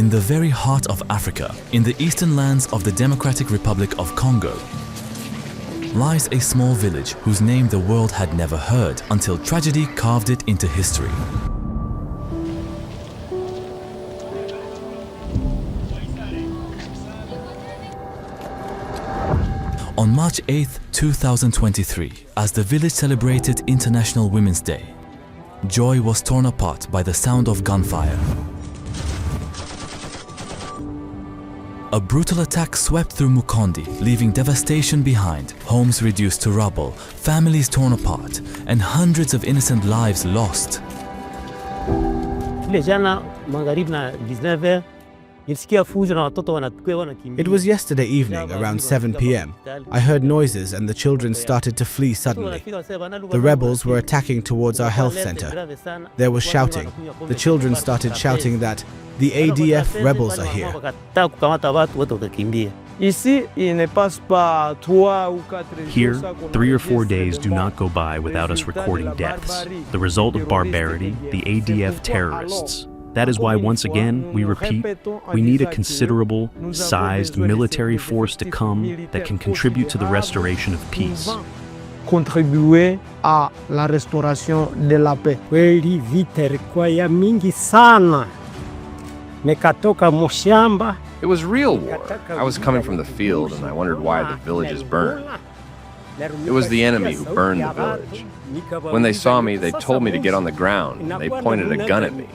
In the very heart of Africa, in the eastern lands of the Democratic Republic of Congo, lies a small village whose name the world had never heard until tragedy carved it into history. On March 8, 2023, as the village celebrated International Women's Day, joy was torn apart by the sound of gunfire. A brutal attack swept through Mukondi, leaving devastation behind, homes reduced to rubble, families torn apart, and hundreds of innocent lives lost. It was yesterday evening around 7 p.m. I heard noises and the children started to flee suddenly. The rebels were attacking towards our health center. There was shouting. The children started shouting that the ADF rebels are here. Here, 3 or 4 days do not go by without us recording deaths, the result of barbarity, the ADF terrorists. That is why, once again, we repeat, we need a considerable, sized military force to come that can contribute to the restoration of peace. Contribuer à la restauration de la paix. Kweli vita ilikuwa ya mingi sana. Nikatoka mshamba. It was real war. I was coming from the field and I wondered why the villages burned. It was the enemy who burned the village. When they saw me, they told me to get on the ground and they pointed a gun at me.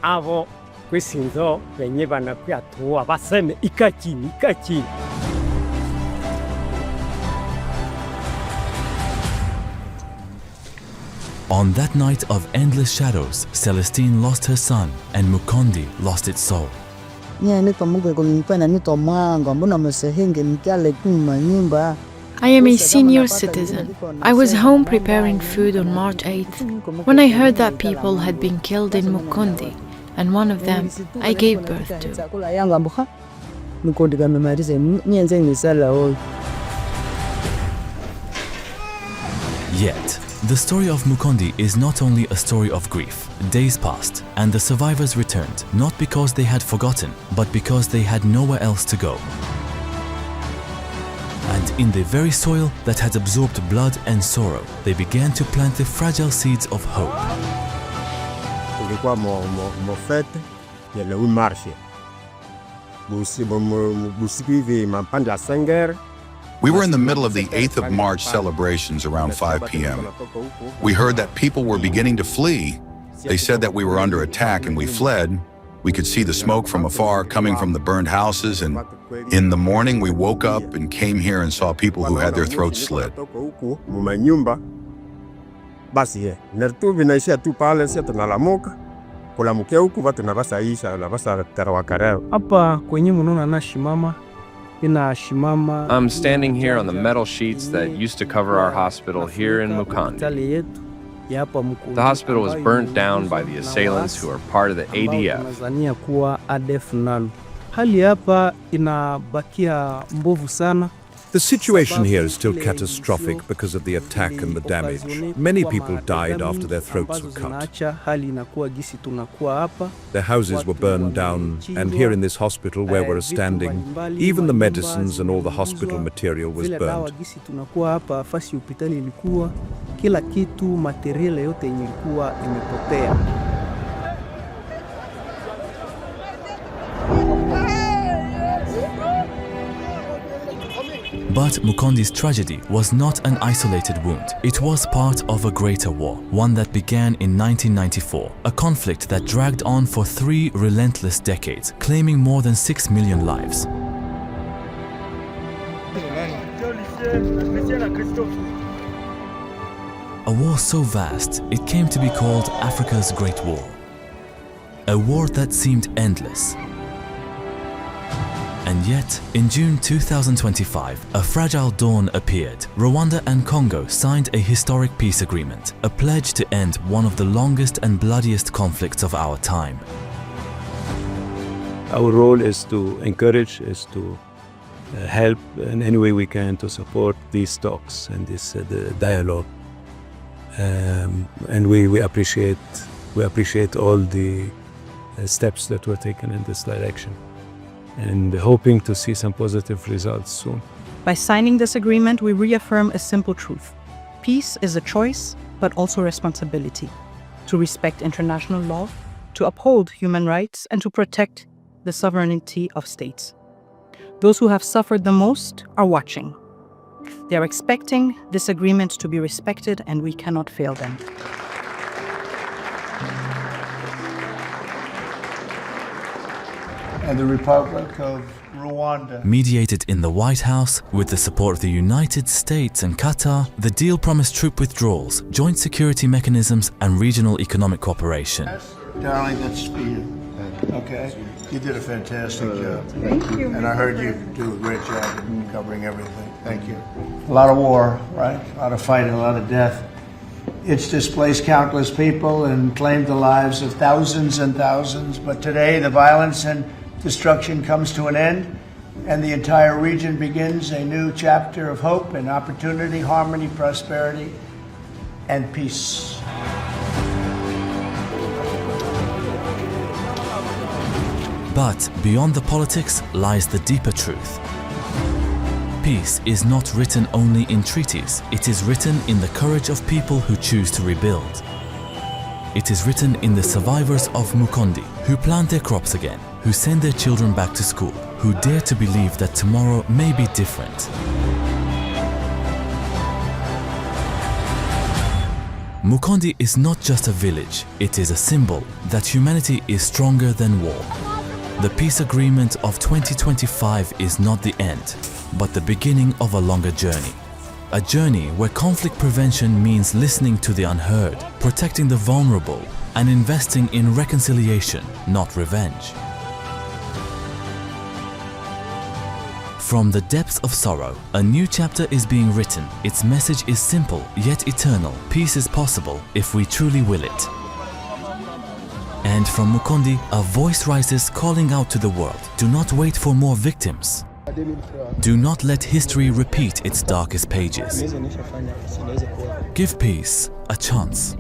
Avo kwisinzo venye banakuyatua baseme ikachini. On that night of endless shadows, Celestine lost her son and Mukondi lost its soul. I am a senior citizen. I was home preparing food on March 8th when I heard that people had been killed in Mukundi, and one of them I gave birth to. Yet, the story of Mukondi is not only a story of grief. Days passed, and the survivors returned, not because they had forgotten, but because they had nowhere else to go. And in the very soil that had absorbed blood and sorrow, they began to plant the fragile seeds of hope. We were in the middle of the 8th of March celebrations around 5 p.m. We heard that people were beginning to flee. They said that we were under attack and we fled. We could see the smoke from afar coming from the burned houses, and in the morning we woke up and came here and saw people who had their throats slit. I'm standing here on the metal sheets that used to cover our hospital here in Mukondi. The hospital was burnt down by the assailants who are part of the ADF. The situation here is still catastrophic because of the attack and the damage. Many people died after their throats were cut. Their houses were burned down, and here in this hospital where we're standing, even the medicines and all the hospital material was burned. But Mukondi's tragedy was not an isolated wound. It was part of a greater war, one that began in 1994, a conflict that dragged on for 3 relentless decades, claiming more than 6 million lives. A war so vast, it came to be called Africa's Great War. A war that seemed endless. And yet, in June 2025, a fragile dawn appeared. Rwanda and Congo signed a historic peace agreement, a pledge to end one of the longest and bloodiest conflicts of our time. Our role is to encourage, is to help in any way we can to support these talks and this the dialogue. And we appreciate all the steps that were taken in this direction, and hoping to see some positive results soon. By signing this agreement, we reaffirm a simple truth. Peace is a choice, but also a responsibility. To respect international law, to uphold human rights, and to protect the sovereignty of states. Those who have suffered the most are watching. They are expecting this agreement to be respected, and we cannot fail them. And the Republic of Rwanda. Mediated in the White House with the support of the United States and Qatar, the deal promised troop withdrawals, joint security mechanisms, and regional economic cooperation. Darling, that's for you. Okay? You did a fantastic job. Thank you. And I heard you do a great job in covering everything. Thank you. A lot of war, right? A lot of fighting, a lot of death. It's displaced countless people and claimed the lives of thousands and thousands. But today, the violence and destruction comes to an end, and the entire region begins a new chapter of hope and opportunity, harmony, prosperity, and peace. But beyond the politics lies the deeper truth. Peace is not written only in treaties, it is written in the courage of people who choose to rebuild. It is written in the survivors of Mukondi, who plant their crops again, who send their children back to school, who dare to believe that tomorrow may be different. Mukondi is not just a village, it is a symbol that humanity is stronger than war. The peace agreement of 2025 is not the end, but the beginning of a longer journey. A journey where conflict prevention means listening to the unheard, protecting the vulnerable, and investing in reconciliation, not revenge. From the depths of sorrow, a new chapter is being written. Its message is simple yet eternal. Peace is possible if we truly will it. And from Mukondi, a voice rises calling out to the world. Do not wait for more victims. Do not let history repeat its darkest pages. Give peace a chance.